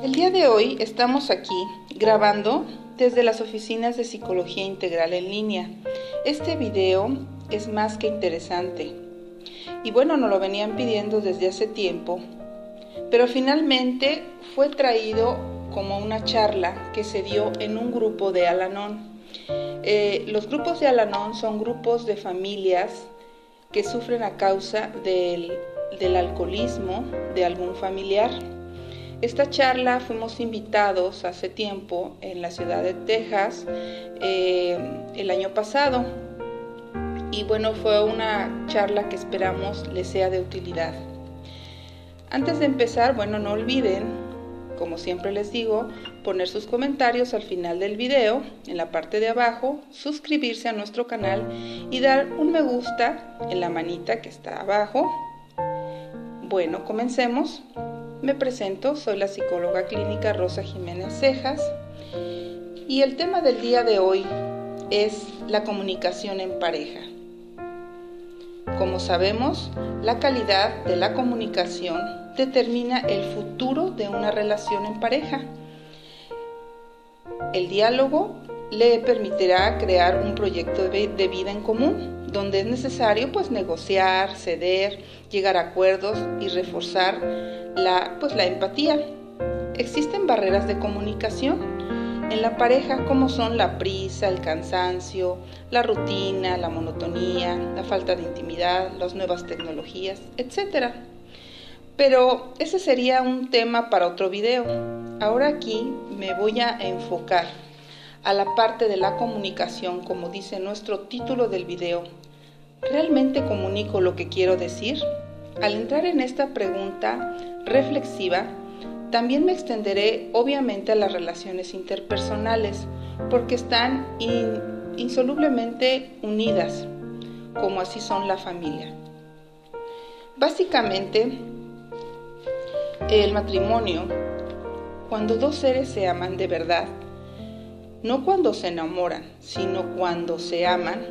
El día de hoy estamos aquí grabando desde las oficinas de Psicología Integral en línea. Este video es más que interesante y bueno, nos lo venían pidiendo desde hace tiempo, pero finalmente fue traído como una charla que se dio en un grupo de Al-Anon. Los grupos de Al-Anon son grupos de familias que sufren a causa del alcoholismo de algún familiar. Esta charla fuimos invitados hace tiempo en la ciudad de Texas el año pasado y bueno, fue una charla que esperamos les sea de utilidad. Antes de empezar, bueno, no olviden, como siempre les digo, poner sus comentarios al final del video, en la parte de abajo, suscribirse a nuestro canal y dar un me gusta en la manita que está abajo. Bueno, comencemos. Me presento, soy la psicóloga clínica Rosa Jiménez Cejas y el tema del día de hoy es la comunicación en pareja. Como sabemos, la calidad de la comunicación determina el futuro de una relación en pareja. El diálogo le permitirá crear un proyecto de vida en común, donde es necesario negociar, ceder, llegar a acuerdos y reforzar la empatía. Existen barreras de comunicación en la pareja como son la prisa, el cansancio, la rutina, la monotonía, la falta de intimidad, las nuevas tecnologías, etc. Pero ese sería un tema para otro video. Ahora aquí me voy a enfocar a la parte de la comunicación, como dice nuestro título del video. ¿Realmente comunico lo que quiero decir? Al entrar en esta pregunta reflexiva, también me extenderé obviamente a las relaciones interpersonales, porque están insolublemente unidas, como así son la familia. Básicamente, el matrimonio, cuando dos seres se aman de verdad, no cuando se enamoran, sino cuando se aman,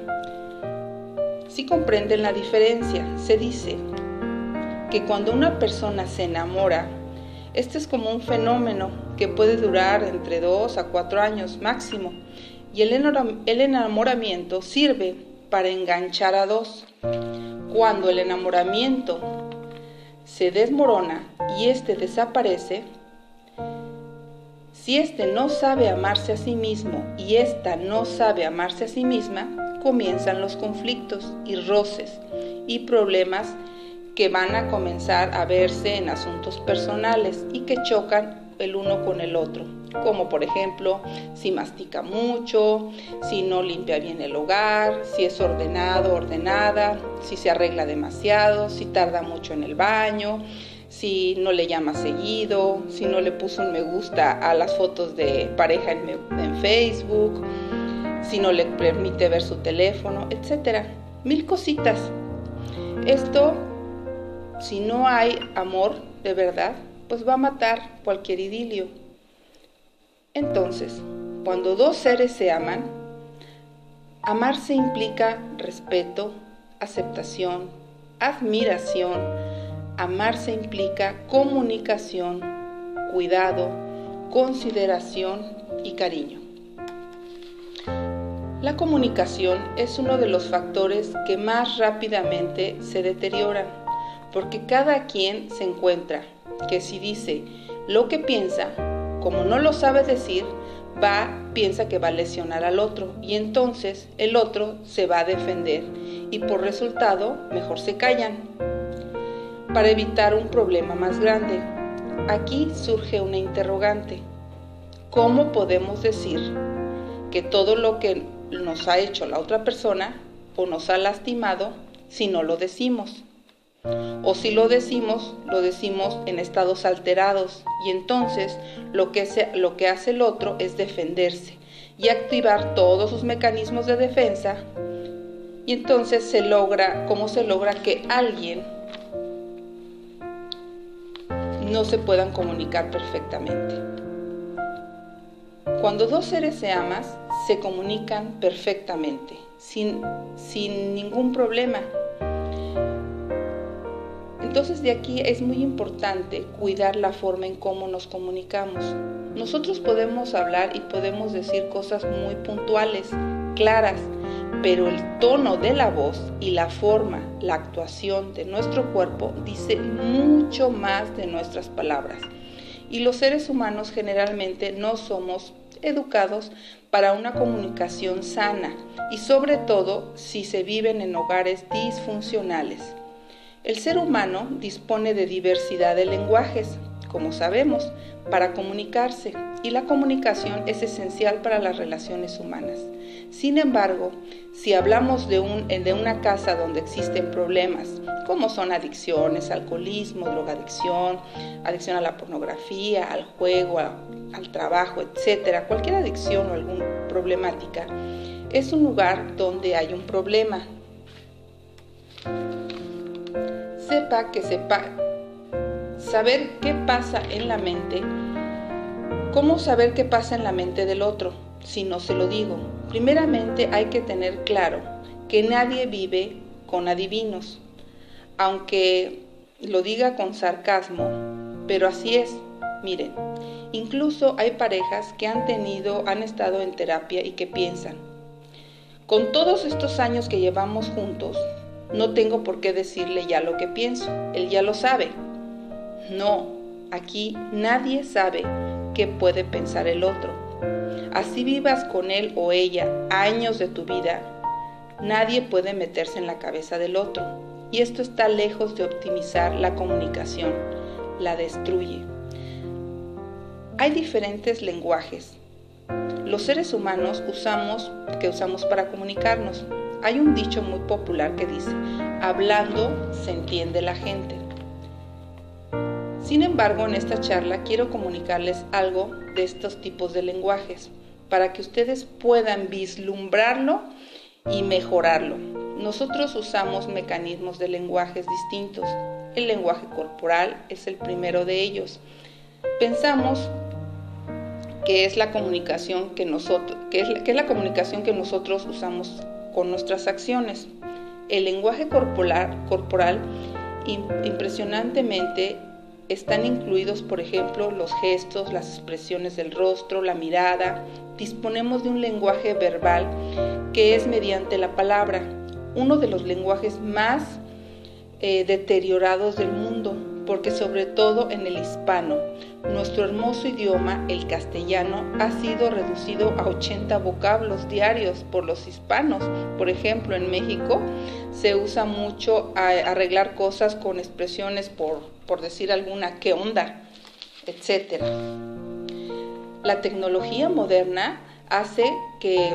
sí comprenden la diferencia. Se dice que cuando una persona se enamora, este es como un fenómeno que puede durar entre 2 a 4 años máximo, y el enamoramiento sirve para enganchar a dos. Cuando el enamoramiento se desmorona y este desaparece, si este no sabe amarse a sí mismo y esta no sabe amarse a sí misma, comienzan los conflictos y roces y problemas que van a comenzar a verse en asuntos personales y que chocan el uno con el otro, como por ejemplo si mastica mucho, si no limpia bien el hogar, si es ordenado, ordenada, si se arregla demasiado, si tarda mucho en el baño, si no le llama seguido, si no le puso un me gusta a las fotos de pareja en Facebook, si no le permite ver su teléfono, etc. 1000 cositas. Esto, si no hay amor de verdad, va a matar cualquier idilio. Entonces, cuando dos seres se aman, amarse implica respeto, aceptación, admiración. Amarse implica comunicación, cuidado, consideración y cariño. La comunicación es uno de los factores que más rápidamente se deterioran, porque cada quien se encuentra que si dice lo que piensa, como no lo sabe decir, piensa que va a lesionar al otro y entonces el otro se va a defender y por resultado mejor se callan para evitar un problema más grande. Aquí surge una interrogante. ¿Cómo podemos decir que todo lo que nos ha hecho la otra persona o nos ha lastimado si no lo decimos? O si lo decimos en estados alterados y entonces lo que hace el otro es defenderse y activar todos sus mecanismos de defensa y entonces ¿cómo se logra que alguien no se puedan comunicar perfectamente? Cuando dos seres se aman, se comunican sin ningún problema. Entonces de aquí es muy importante cuidar la forma en cómo nos comunicamos. Nosotros podemos hablar y podemos decir cosas muy puntuales, claras, pero el tono de la voz y la forma, la actuación de nuestro cuerpo dice mucho más de nuestras palabras. Y los seres humanos generalmente no somos educados para una comunicación sana y sobre todo si se viven en hogares disfuncionales. El ser humano dispone de diversidad de lenguajes, como sabemos, para comunicarse, y la comunicación es esencial para las relaciones humanas. Sin embargo, si hablamos de una casa donde existen problemas, como son adicciones, alcoholismo, drogadicción, adicción a la pornografía, al juego, al trabajo, etc., cualquier adicción o alguna problemática, es un lugar donde hay un problema. Saber qué pasa en la mente. ¿Cómo saber qué pasa en la mente del otro si no se lo digo? Primeramente hay que tener claro que nadie vive con adivinos, aunque lo diga con sarcasmo, pero así es. Miren, incluso hay parejas que han estado en terapia y que piensan, con todos estos años que llevamos juntos, no tengo por qué decirle ya lo que pienso, él ya lo sabe. No, aquí nadie sabe qué puede pensar el otro. Así vivas con él o ella años de tu vida, nadie puede meterse en la cabeza del otro. Y esto está lejos de optimizar la comunicación, la destruye. Hay diferentes lenguajes. Los seres humanos usamos para comunicarnos. Hay un dicho muy popular que dice, hablando se entiende la gente. Sin embargo, en esta charla quiero comunicarles algo de estos tipos de lenguajes para que ustedes puedan vislumbrarlo y mejorarlo. Nosotros usamos mecanismos de lenguajes distintos. El lenguaje corporal es el primero de ellos. Pensamos que es la comunicación que es la comunicación que nosotros usamos con nuestras acciones. El lenguaje corporal impresionantemente están incluidos, por ejemplo, los gestos, las expresiones del rostro, la mirada. Disponemos de un lenguaje verbal que es mediante la palabra, uno de los lenguajes más deteriorados del mundo, porque sobre todo en el hispano, nuestro hermoso idioma, el castellano, ha sido reducido a 80 vocablos diarios por los hispanos. Por ejemplo, en México se usa mucho arreglar cosas con expresiones por decir alguna, ¿qué onda?, etc. La tecnología moderna hace que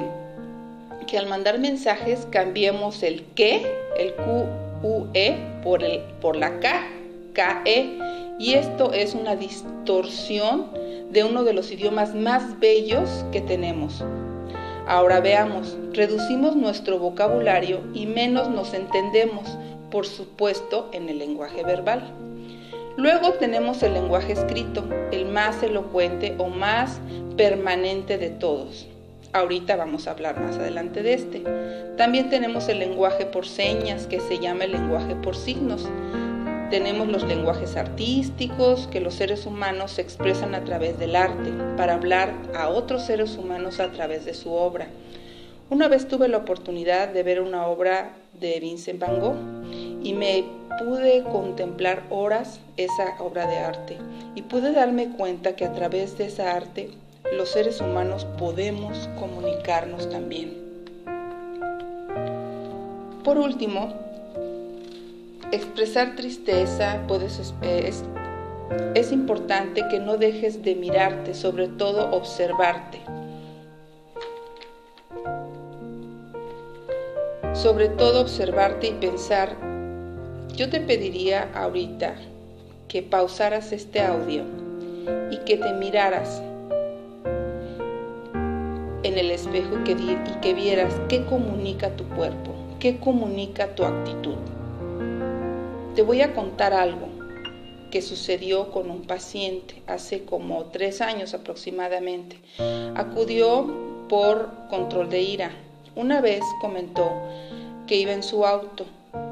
al mandar mensajes cambiemos el que, el QUE, por la K, KE, y esto es una distorsión de uno de los idiomas más bellos que tenemos. Ahora veamos, reducimos nuestro vocabulario y menos nos entendemos, por supuesto, en el lenguaje verbal. Luego tenemos el lenguaje escrito, el más elocuente o más permanente de todos. Ahorita vamos a hablar más adelante de este. También tenemos el lenguaje por señas, que se llama el lenguaje por signos. Tenemos los lenguajes artísticos, que los seres humanos se expresan a través del arte, para hablar a otros seres humanos a través de su obra. Una vez tuve la oportunidad de ver una obra de Vincent Van Gogh y me pude contemplar horas esa obra de arte y pude darme cuenta que a través de esa arte los seres humanos podemos comunicarnos también. Por último, expresar tristeza es importante que no dejes de mirarte, sobre todo observarte. Sobre todo observarte y pensar. Yo te pediría ahorita que pausaras este audio y que te miraras en el espejo y que vieras qué comunica tu cuerpo, qué comunica tu actitud. Te voy a contar algo que sucedió con un paciente hace como 3 años aproximadamente. Acudió por control de ira. Una vez comentó que iba en su auto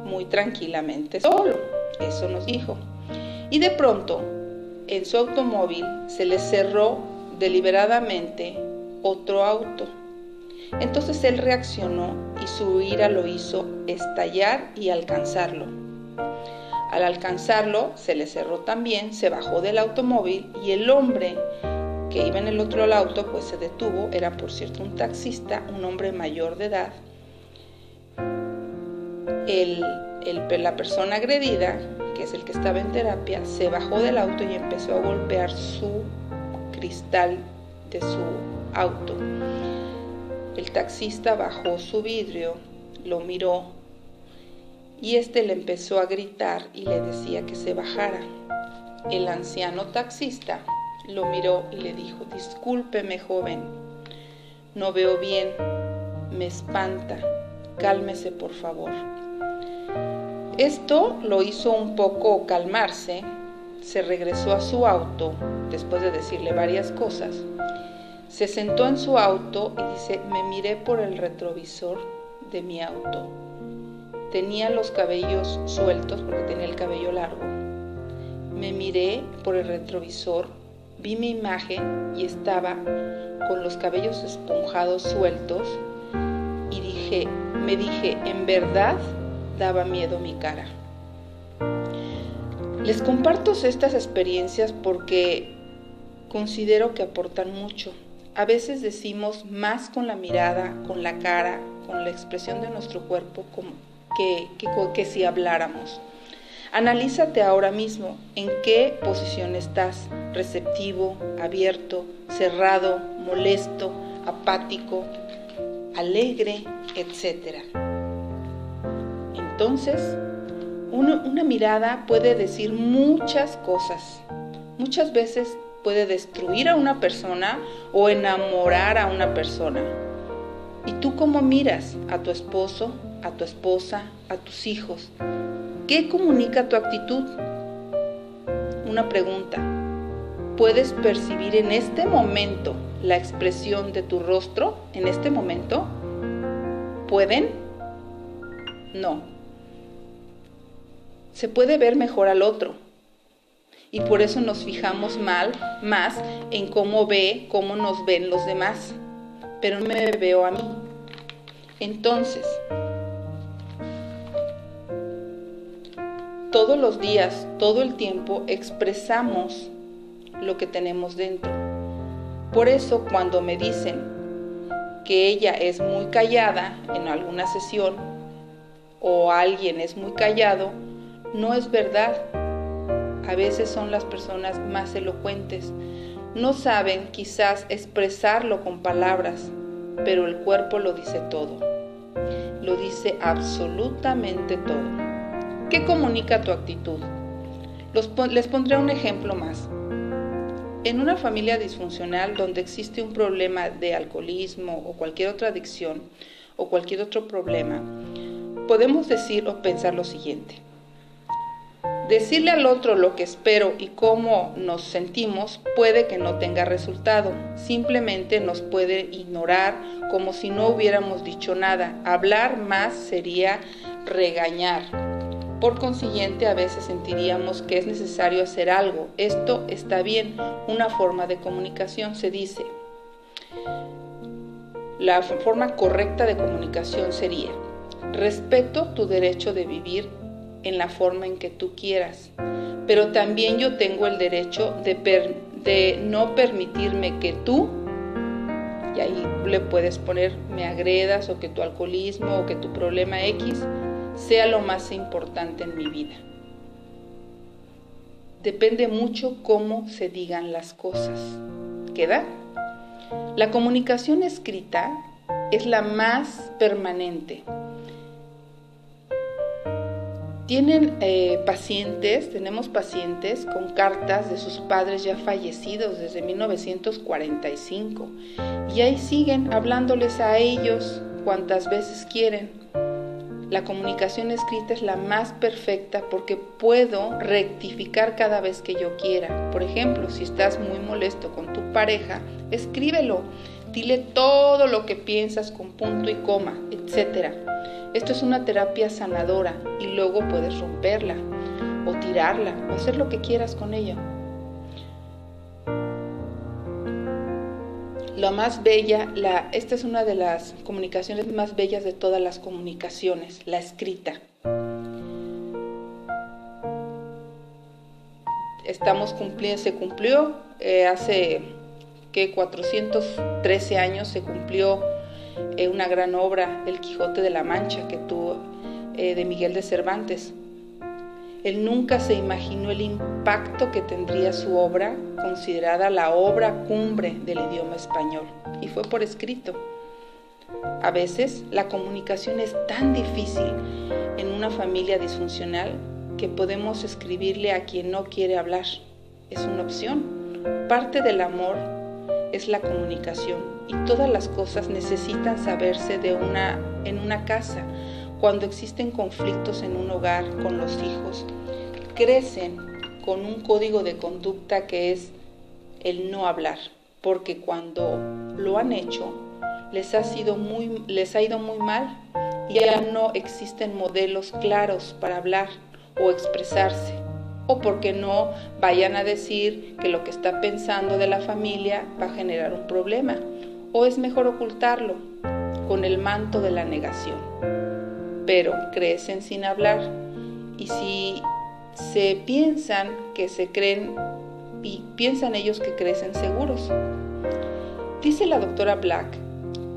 muy tranquilamente solo Eso nos dijo. Y de pronto, en su automóvil se le cerró deliberadamente otro auto. Entonces él reaccionó y su ira lo hizo estallar y alcanzarlo. Al alcanzarlo, se le cerró también, se bajó del automóvil y el hombre que iba en el otro auto pues se detuvo. Era, por cierto, un taxista, un hombre mayor de edad. La persona agredida, que es el que estaba en terapia, se bajó del auto y empezó a golpear su cristal de su auto. El taxista bajó su vidrio, lo miró y le empezó a gritar y le decía que se bajara. El anciano taxista lo miró y le dijo: discúlpeme, joven, no veo bien, me espanta, cálmese por favor. Esto lo hizo un poco calmarse, se regresó a su auto después de decirle varias cosas, se sentó en su auto y dice: me miré por el retrovisor de mi auto. Tenía los cabellos sueltos porque tenía el cabello largo. Me miré por el retrovisor, vi mi imagen y estaba con los cabellos esponjados sueltos y me dije, en verdad daba miedo mi cara. Les comparto estas experiencias porque considero que aportan mucho. A veces decimos más con la mirada, con la cara, con la expresión de nuestro cuerpo que si habláramos. Analízate ahora mismo en qué posición estás: receptivo, abierto, cerrado, molesto, apático, alegre, etc. Entonces, una mirada puede decir muchas cosas. Muchas veces puede destruir a una persona o enamorar a una persona. ¿Y tú cómo miras a tu esposo, a tu esposa, a tus hijos? ¿Qué comunica tu actitud? Una pregunta. ¿Puedes percibir en este momento la expresión de tu rostro? ¿En este momento? ¿Pueden? No. Se puede ver mejor al otro. Y por eso nos fijamos más en cómo nos ven los demás. Pero no me veo a mí. Entonces, todos los días, todo el tiempo, expresamos lo que tenemos dentro. Por eso, cuando me dicen que ella es muy callada en alguna sesión o alguien es muy callado, no es verdad. A veces son las personas más elocuentes. No saben quizás expresarlo con palabras, pero el cuerpo lo dice todo. Lo dice absolutamente todo. ¿Qué comunica tu actitud? Les pondré un ejemplo más. En una familia disfuncional donde existe un problema de alcoholismo o cualquier otra adicción o cualquier otro problema, podemos decir o pensar lo siguiente. Decirle al otro lo que espero y cómo nos sentimos puede que no tenga resultado. Simplemente nos puede ignorar como si no hubiéramos dicho nada. Hablar más sería regañar. Por consiguiente, a veces sentiríamos que es necesario hacer algo. Esto está bien. Una forma de comunicación se dice. La forma correcta de comunicación sería: respeto tu derecho de vivir en la forma en que tú quieras, pero también yo tengo el derecho de no permitirme que tú, y ahí le puedes poner me agredas o que tu alcoholismo o que tu problema X sea lo más importante en mi vida. Depende mucho cómo se digan las cosas. ¿Queda? La comunicación escrita es la más permanente. Tenemos pacientes con cartas de sus padres ya fallecidos desde 1945 y ahí siguen hablándoles a ellos cuantas veces quieren. La comunicación escrita es la más perfecta porque puedo rectificar cada vez que yo quiera. Por ejemplo, si estás muy molesto con tu pareja, escríbelo. Dile todo lo que piensas con punto y coma, etc. Esto es una terapia sanadora y luego puedes romperla. o tirarla, o hacer lo que quieras con ella. Lo más bella, esta es una de las comunicaciones más bellas de todas las comunicaciones, la escrita. Se cumplió hace 413 años se cumplió una gran obra, El Quijote de la Mancha, que tuvo de Miguel de Cervantes. Él nunca se imaginó el impacto que tendría su obra, considerada la obra cumbre del idioma español, y fue por escrito. A veces la comunicación es tan difícil en una familia disfuncional que podemos escribirle a quien no quiere hablar. Es una opción. Parte del amor es la comunicación, y todas las cosas necesitan saberse en una casa. Cuando existen conflictos en un hogar con los hijos, crecen con un código de conducta que es el no hablar, porque cuando lo han hecho les ha ido muy mal y ya no existen modelos claros para hablar o expresarse, o porque no vayan a decir que lo que está pensando de la familia va a generar un problema, o es mejor ocultarlo con el manto de la negación. Pero crecen sin hablar, y si se piensan que se creen, y piensan ellos que crecen seguros. Dice la doctora Black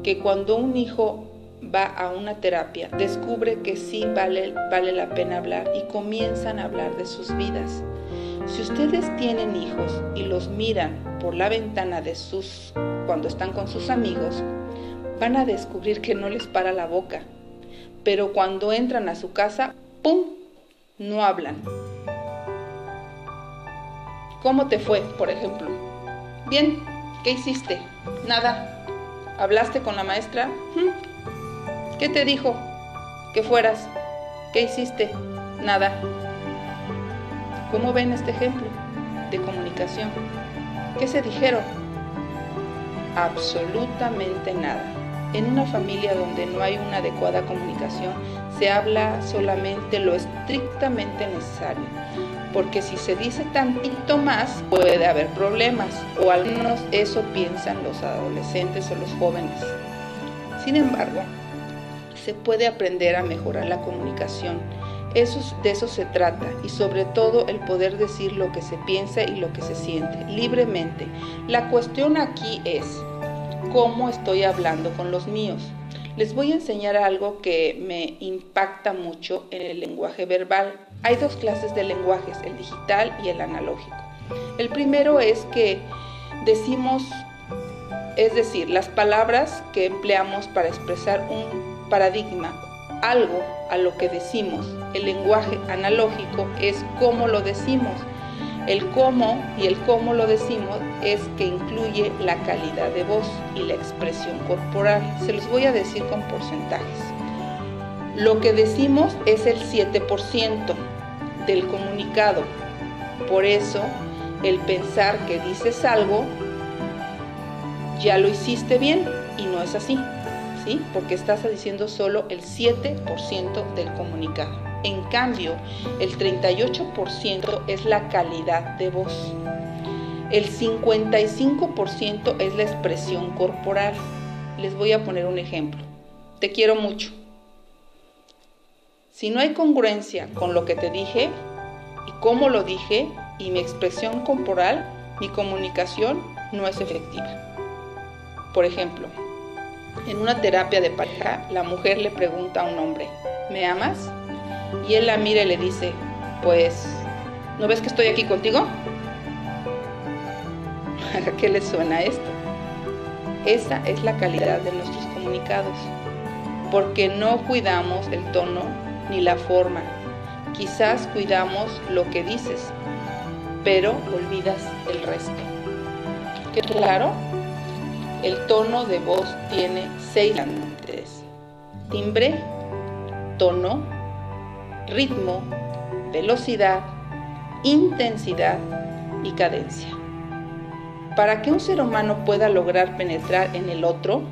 que cuando un hijo va a una terapia, descubre que sí vale la pena hablar, y comienzan a hablar de sus vidas. Si ustedes tienen hijos y los miran por la ventana cuando están con sus amigos, van a descubrir que no les para la boca. Pero cuando entran a su casa, ¡pum!, no hablan. ¿Cómo te fue, por ejemplo? Bien, ¿qué hiciste? Nada. ¿Hablaste con la maestra? ¿Qué te dijo? Que fueras. ¿Qué hiciste? Nada. ¿Cómo ven este ejemplo de comunicación? ¿Qué se dijeron? Absolutamente nada. En una familia donde no hay una adecuada comunicación, se habla solamente lo estrictamente necesario, porque si se dice tantito más, puede haber problemas, o al menos eso piensan los adolescentes o los jóvenes. Sin embargo, se puede aprender a mejorar la comunicación. De eso se trata, y sobre todo el poder decir lo que se piensa y lo que se siente, libremente. La cuestión aquí es cómo estoy hablando con los míos. Les voy a enseñar algo que me impacta mucho en el lenguaje verbal. Hay dos clases de lenguajes, el digital y el analógico. El primero es que decimos, es decir, las palabras que empleamos para expresar un paradigma, algo a lo que decimos. El lenguaje analógico es cómo lo decimos. El cómo y el cómo lo decimos es que incluye la calidad de voz y la expresión corporal. Se los voy a decir con porcentajes. Lo que decimos es el 7% del comunicado. Por eso, el pensar que dices algo, ya lo hiciste bien, y no es así, ¿sí? Porque estás diciendo solo el 7% del comunicado. En cambio, el 38% es la calidad de voz. El 55% es la expresión corporal. Les voy a poner un ejemplo. Te quiero mucho. Si no hay congruencia con lo que te dije y cómo lo dije y mi expresión corporal, mi comunicación no es efectiva. Por ejemplo, en una terapia de pareja, la mujer le pregunta a un hombre, ¿me amas? Y él la mira y le dice, pues, ¿no ves que estoy aquí contigo? ¿A qué le suena esto? Esa es la calidad de nuestros comunicados, porque no cuidamos el tono ni la forma. Quizás cuidamos lo que dices, pero olvidas el resto. ¿Qué claro? El tono de voz tiene 6 variantes: timbre, tono, ritmo, velocidad, intensidad y cadencia. Para que un ser humano pueda lograr penetrar en el otro,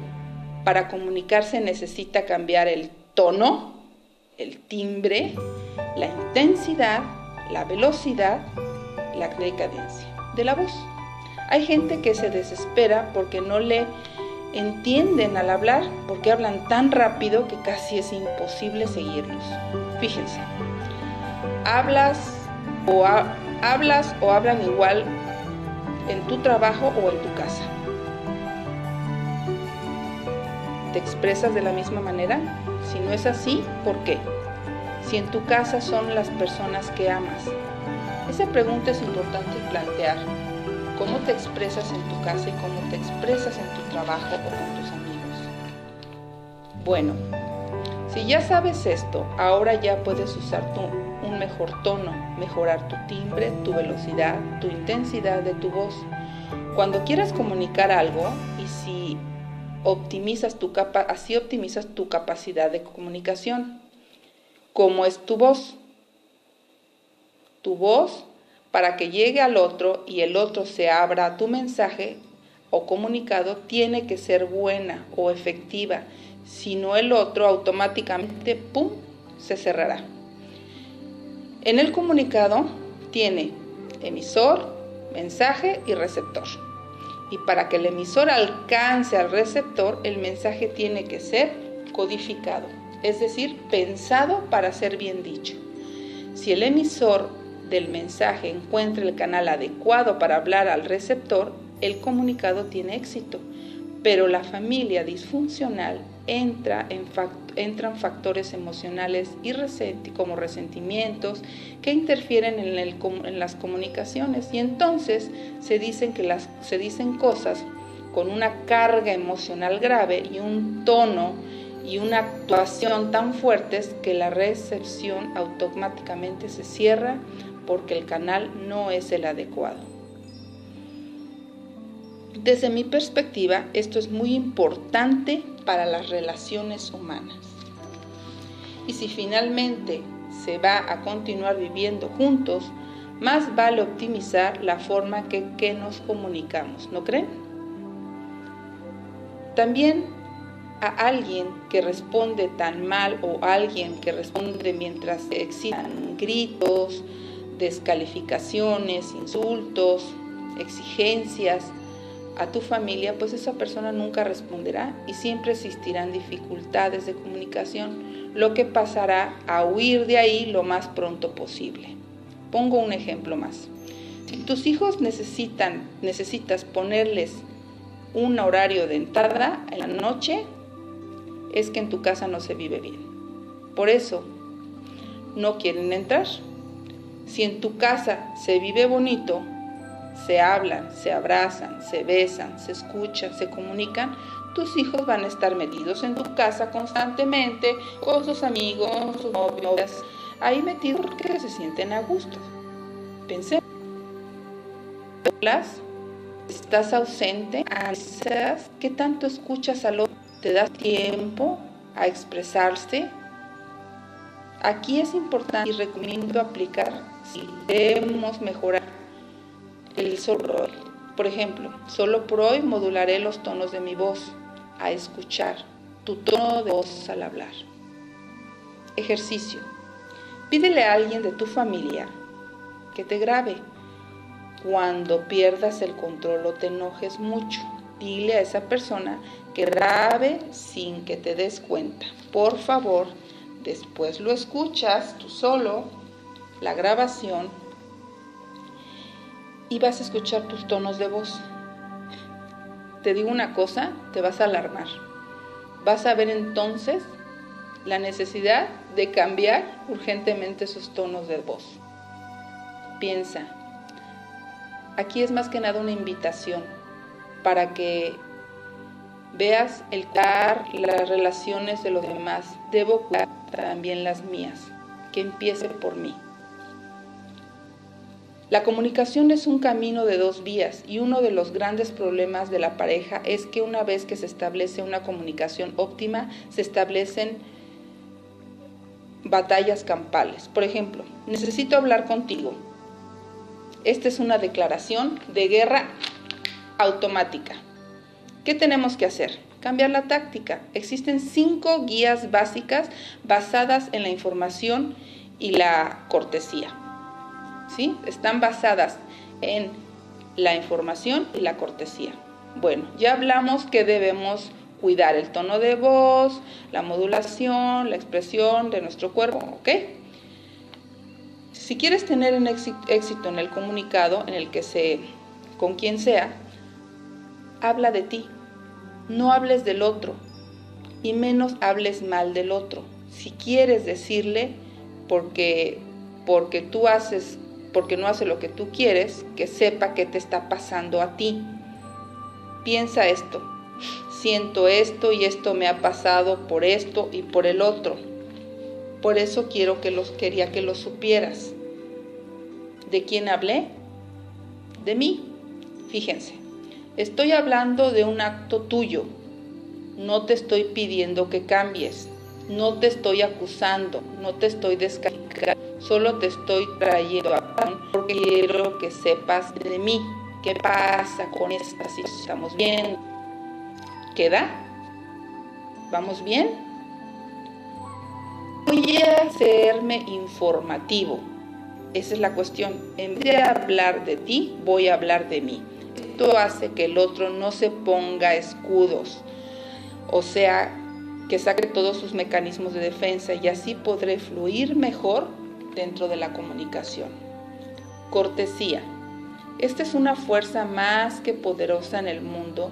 para comunicarse necesita cambiar el tono, el timbre, la intensidad, la velocidad, la decadencia de la voz. Hay gente que se desespera porque no le entienden al hablar, porque hablan tan rápido que casi es imposible seguirlos. Fíjense, hablas o hablan igual en tu trabajo o en tu casa. ¿Te expresas de la misma manera? Si no es así, ¿por qué? Si en tu casa son las personas que amas. Esa pregunta es importante plantear. ¿Cómo te expresas en tu casa y cómo te expresas en tu trabajo o con tus amigos? Bueno, si ya sabes esto, ahora ya puedes usar un mejor tono, mejorar tu timbre, tu velocidad, tu intensidad de tu voz. Cuando quieras comunicar algo y si así optimizas tu capacidad de comunicación. ¿Cómo es tu voz? Tu voz, para que llegue al otro y el otro se abra a tu mensaje o comunicado, tiene que ser buena o efectiva. Si no, el otro automáticamente, ¡pum!, se cerrará. En el comunicado tiene emisor, mensaje y receptor. Y para que el emisor alcance al receptor, el mensaje tiene que ser codificado, es decir, pensado para ser bien dicho. Si el emisor del mensaje encuentra el canal adecuado para hablar al receptor, el comunicado tiene éxito. Pero la familia disfuncional entran factores emocionales como resentimientos que interfieren en las comunicaciones, y entonces se dicen cosas con una carga emocional grave y un tono y una actuación tan fuertes que la recepción automáticamente se cierra porque el canal no es el adecuado. Desde mi perspectiva, esto es muy importante para las relaciones humanas. Y si finalmente se va a continuar viviendo juntos, más vale optimizar la forma que nos comunicamos, ¿no creen? También a alguien que responde tan mal o alguien que responde mientras excitan gritos, descalificaciones, insultos, exigencias a tu familia, pues esa persona nunca responderá y siempre existirán dificultades de comunicación, lo que pasará a huir de ahí lo más pronto posible. Pongo un ejemplo más. Si tus hijos necesitas ponerles un horario de entrada en la noche, es que en tu casa no se vive bien. Por eso no quieren entrar. Si en tu casa se vive bonito, se hablan, se abrazan, se besan, se escuchan, se comunican, tus hijos van a estar metidos en tu casa constantemente, con sus amigos, sus novias, ahí metidos porque se sienten a gusto. Pensemos, estás ausente, ¿qué tanto escuchas al otro? ¿Te das tiempo a expresarse? Aquí es importante y recomiendo aplicar si debemos mejorar el solo hoy. Por ejemplo, solo por hoy modularé los tonos de mi voz a escuchar tu tono de voz al hablar. Ejercicio. Pídele a alguien de tu familia que te grabe. Cuando pierdas el control o te enojes mucho, dile a esa persona que grabe sin que te des cuenta. Por favor, después lo escuchas tú solo, la grabación, y vas a escuchar tus tonos de voz. Te digo una cosa, te vas a alarmar. Vas a ver entonces la necesidad de cambiar urgentemente esos tonos de voz. Piensa, aquí es más que nada una invitación para que veas el cuidar las relaciones de los demás. Debo cuidar también las mías, que empiece por mí. La comunicación es un camino de dos vías y uno de los grandes problemas de la pareja es que una vez que se establece una comunicación óptima, se establecen batallas campales. Por ejemplo, necesito hablar contigo. Esta es una declaración de guerra automática. ¿Qué tenemos que hacer? Cambiar la táctica. Existen 5 guías básicas basadas en la información y la cortesía. ¿sí? Están basadas en la información y la cortesía. Bueno, ya hablamos que debemos cuidar el tono de voz, la modulación, la expresión de nuestro cuerpo, ¿ok? Si quieres tener un éxito en el comunicado, con quien sea, habla de ti, no hables del otro y menos hables mal del otro. Si quieres decirle porque no hace lo que tú quieres, que sepa qué te está pasando a ti. Piensa esto, siento esto y esto me ha pasado por esto y por el otro. Por eso quería que lo supieras. ¿De quién hablé? De mí. Fíjense, estoy hablando de un acto tuyo. No te estoy pidiendo que cambies. No te estoy acusando. No te estoy descalificando. Solo te estoy trayendo a porque quiero que sepas de mí. ¿Qué pasa con esta situación? ¿Estamos bien? ¿Queda? ¿Vamos bien? Voy a hacerme informativo. Esa es la cuestión. En vez de hablar de ti, voy a hablar de mí. Esto hace que el otro no se ponga escudos. O sea, que saque todos sus mecanismos de defensa y así podré fluir mejor dentro de la comunicación. Cortesía. Esta es una fuerza más que poderosa en el mundo,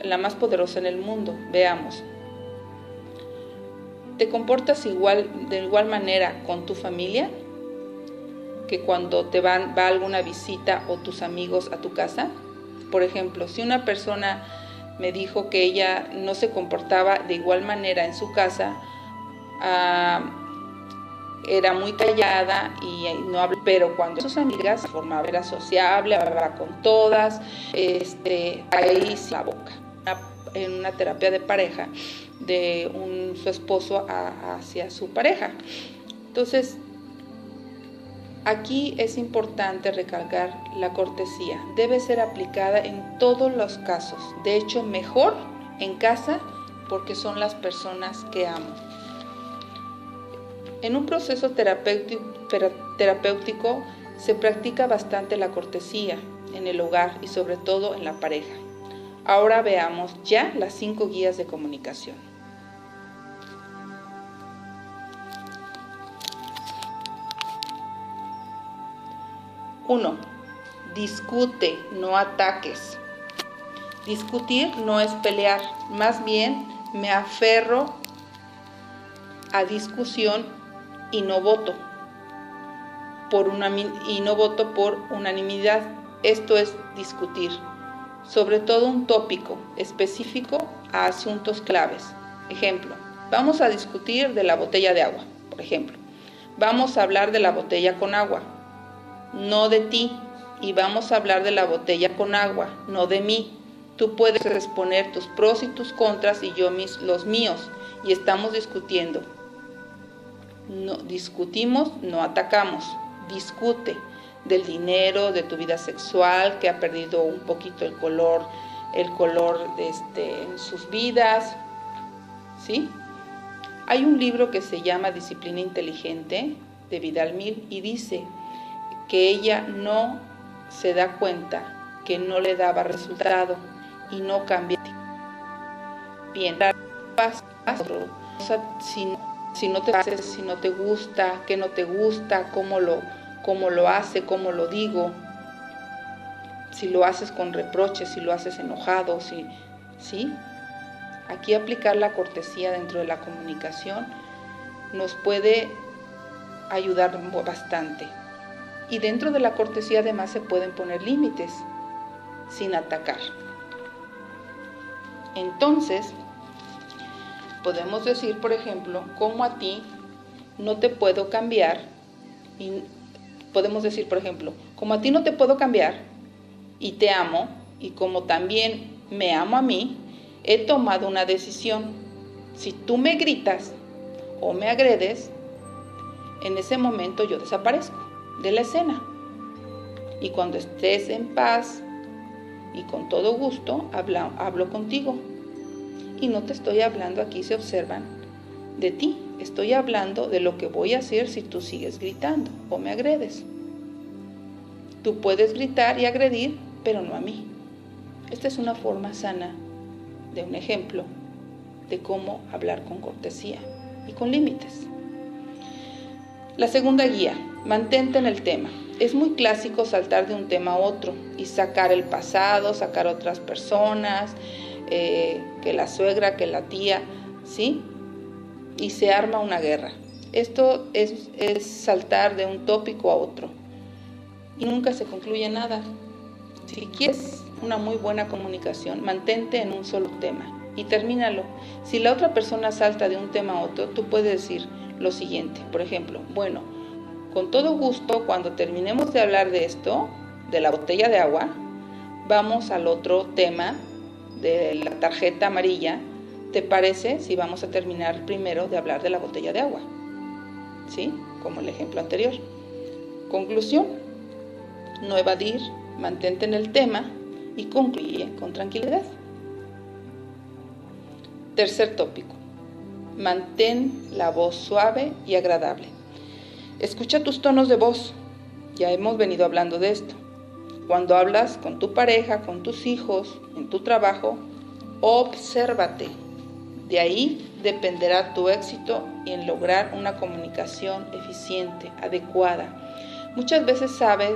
la más poderosa en el mundo. Veamos. ¿Te comportas de igual manera con tu familia que cuando va alguna visita o tus amigos a tu casa? Por ejemplo, si una persona me dijo que ella no se comportaba de igual manera en su casa, era muy callada y no hablaba, pero cuando sus amigas formaba, era sociable, hablaba con todas, ahí sí la boca. En una terapia de pareja de su esposo hacia su pareja. Entonces, aquí es importante recalcar la cortesía. Debe ser aplicada en todos los casos. De hecho, mejor en casa porque son las personas que amo. En un proceso terapéutico se practica bastante la cortesía en el hogar y sobre todo en la pareja. Ahora veamos ya las 5 guías de comunicación. 1. Discute, no ataques. Discutir no es pelear, más bien me aferro a discusión y no voto por unanimidad. Esto es discutir, sobre todo un tópico específico a asuntos claves. Ejemplo, vamos a discutir de la botella de agua, por ejemplo. Vamos a hablar de la botella con agua, no de ti, y vamos a hablar de la botella con agua, no de mí. Tú puedes exponer tus pros y tus contras y yo los míos, y estamos discutiendo. No discutimos, no atacamos. Discute del dinero, de tu vida sexual, que ha perdido un poquito el color en sus vidas, ¿sí? Hay un libro que se llama Disciplina Inteligente de Vidal Mil y dice que ella no se da cuenta que no le daba resultado y no cambia. Bien, si no te gusta, qué no te gusta, cómo lo hace, cómo lo digo, si lo haces con reproches, si lo haces enojado, ¿sí? Aquí aplicar la cortesía dentro de la comunicación nos puede ayudar bastante. Y dentro de la cortesía además se pueden poner límites sin atacar. Entonces, podemos decir, por ejemplo, como a ti no te puedo cambiar, y podemos decir, por ejemplo, como a ti no te puedo cambiar y te amo, y como también me amo a mí, he tomado una decisión. Si tú me gritas o me agredes, en ese momento yo desaparezco de la escena. Y cuando estés en paz y con todo gusto, hablo contigo. Y no te estoy hablando, aquí se observan, de ti. Estoy hablando de lo que voy a hacer si tú sigues gritando o me agredes. Tú puedes gritar y agredir, pero no a mí. Esta es una forma sana de un ejemplo de cómo hablar con cortesía y con límites. La segunda guía, mantente en el tema. Es muy clásico saltar de un tema a otro y sacar el pasado, sacar otras personas, que la suegra, que la tía, ¿sí? Y se arma una guerra. Esto es saltar de un tópico a otro y nunca se concluye nada. Si quieres una muy buena comunicación, mantente en un solo tema y termínalo. Si la otra persona salta de un tema a otro, tú puedes decir lo siguiente, por ejemplo, bueno, con todo gusto, cuando terminemos de hablar de esto, de la botella de agua, vamos al otro tema de la tarjeta amarilla. ¿Te parece si vamos a terminar primero de hablar de la botella de agua? ¿Sí? Como el ejemplo anterior. Conclusión, no evadir, mantente en el tema y concluye con tranquilidad. Tercer tópico, mantén la voz suave y agradable. Escucha tus tonos de voz, ya hemos venido hablando de esto. Cuando hablas con tu pareja, con tus hijos, en tu trabajo, obsérvate. De ahí dependerá tu éxito en lograr una comunicación eficiente, adecuada. Muchas veces, saben,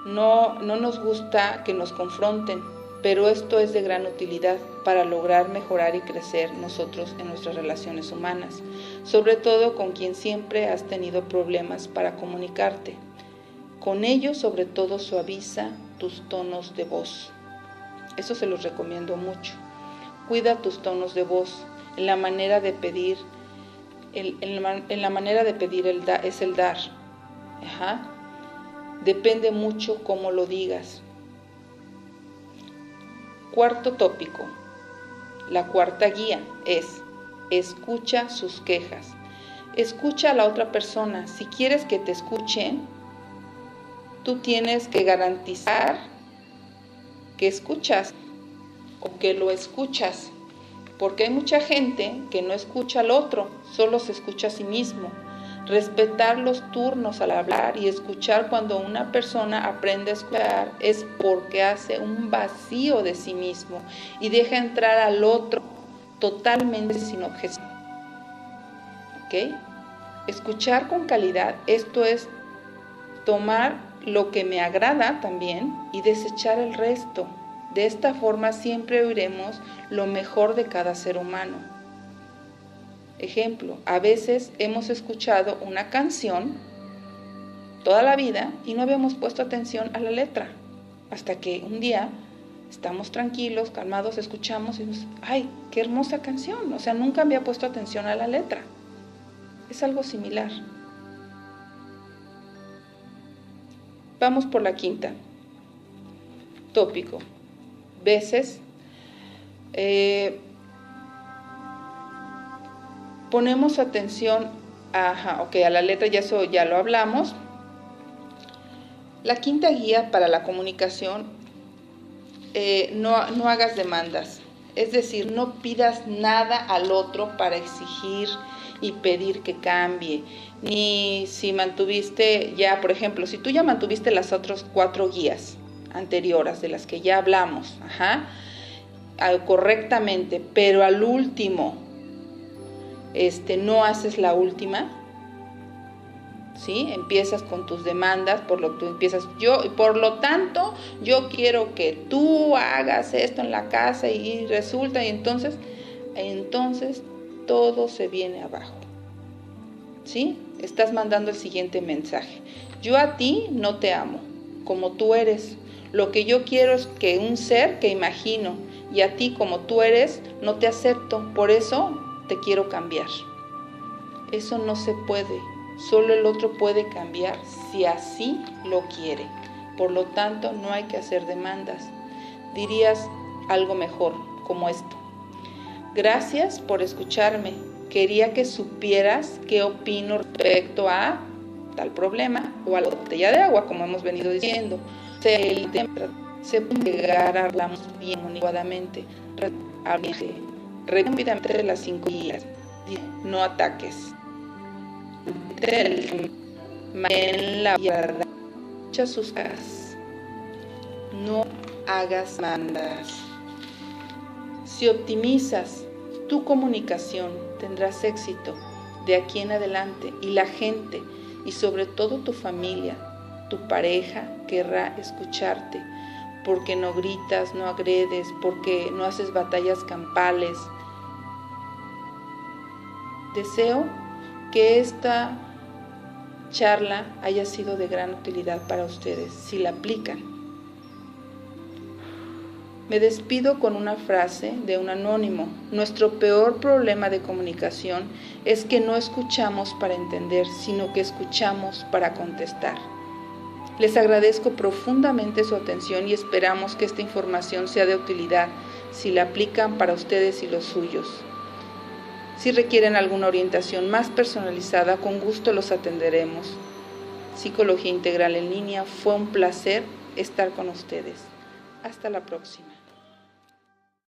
no nos gusta que nos confronten, pero esto es de gran utilidad para lograr mejorar y crecer nosotros en nuestras relaciones humanas, sobre todo con quien siempre has tenido problemas para comunicarte. Con ello, sobre todo, suaviza tus tonos de voz. Eso se los recomiendo mucho. Cuida tus tonos de voz. En la manera de pedir, en la manera de pedir es el dar. Depende mucho cómo lo digas. Cuarto tópico. La cuarta guía es: escucha sus quejas. Escucha a la otra persona. Si quieres que te escuchen, tú tienes que garantizar que escuchas o que lo escuchas, porque hay mucha gente que no escucha al otro, solo se escucha a sí mismo. Respetar los turnos al hablar y escuchar. Cuando una persona aprende a escuchar es porque hace un vacío de sí mismo y deja entrar al otro totalmente sin objeción. ¿Ok? Escuchar con calidad, esto es tomar lo que me agrada también y desechar el resto. De esta forma siempre oiremos lo mejor de cada ser humano. Ejemplo, a veces hemos escuchado una canción toda la vida y no habíamos puesto atención a la letra, hasta que un día estamos tranquilos, calmados, escuchamos y decimos, ¡ay, qué hermosa canción! O sea, nunca había puesto atención a la letra. Es algo similar. Vamos por la quinta. Tópico. Veces ponemos atención a la letra, eso ya lo hablamos. La quinta guía para la comunicación, no hagas demandas. Es decir, no pidas nada al otro para exigir y pedir que cambie. Ni si mantuviste ya, por ejemplo, si tú ya mantuviste las otras 4 guías anteriores de las que ya hablamos, correctamente, pero al último no haces la última, ¿sí? Empiezas con tus demandas, por lo tanto yo quiero que tú hagas esto en la casa y resulta, y entonces todo se viene abajo, ¿sí? Estás mandando el siguiente mensaje: yo a ti no te amo como tú eres, lo que yo quiero es que un ser que imagino, y a ti como tú eres no te acepto, por eso te quiero cambiar. Eso no se puede, solo el otro puede cambiar si así lo quiere. Por lo tanto, no hay que hacer demandas. Dirías algo mejor, como esto: gracias por escucharme, quería que supieras qué opino respecto a tal problema o a la botella de agua, como hemos venido diciendo. El tema se puede llegar a hablar bien adecuadamente. Rápidamente las 5 guías. No ataques. En la verdad, escucha sus quejas. no hagas mandas. Si optimizas tu comunicación, tendrás éxito de aquí en adelante y la gente, y sobre todo tu familia, tu pareja, querrá escucharte, porque no gritas, no agredes, porque no haces batallas campales. Deseo que esta charla haya sido de gran utilidad para ustedes, si la aplican. Me despido con una frase de un anónimo. Nuestro peor problema de comunicación es que no escuchamos para entender, sino que escuchamos para contestar. Les agradezco profundamente su atención y esperamos que esta información sea de utilidad si la aplican para ustedes y los suyos. Si requieren alguna orientación más personalizada, con gusto los atenderemos. Psicología Integral en Línea, fue un placer estar con ustedes. Hasta la próxima.